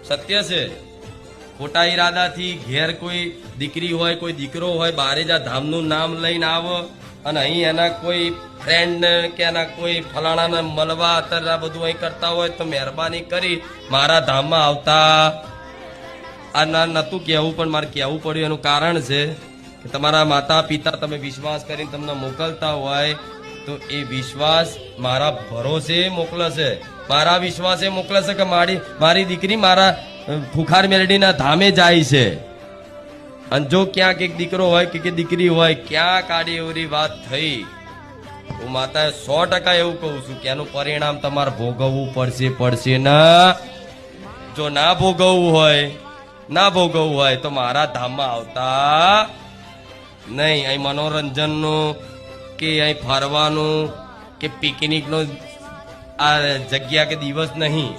સત્ય છે. ખોટા ઈરાદાથી ઘેર કોઈ દીકરી હોય કોઈ દીકરો હોય બારે જા ધામનું નામ લઈને આવો અને અહીં એના કોઈ ફ્રેન્ડ કે એના કોઈ ફલાણાને મળવા અત્યારે આ બધું અહીં કરતા હોય તો મહેરબાની કરી મારા ધામમાં આવતા. આ ના નતું કહેવું પણ મારે કહેવું પડ્યું. એનું કારણ છે કે તમારા માતા પિતા તમે વિશ્વાસ કરીને તમને મોકલતા હોય તો એ વિશ્વાસ મારા ભરોસે મોકલે છે, મારા વિશ્વાસે મોકલે છે કે મારી દીકરી મારા ફુખાર મેલડીના ધામે જાય છે. અને જો ક્યાંક એક દીકરો હોય કે દીકરી હોય ક્યાંક આડી એવરી વાત થઈ, હું માતાએ 100% એવું કહું છું કે એનું પરિણામ તમારે ભોગવવું પડશે ના. જો ના ભોગવવું હોય તો મારા ધામમાં આવતા નહીં. અહીં મનોરંજનનું કે અહીં ફરવાનું કે પિકનિકનો આ જગ્યા કે દિવસ નહીં.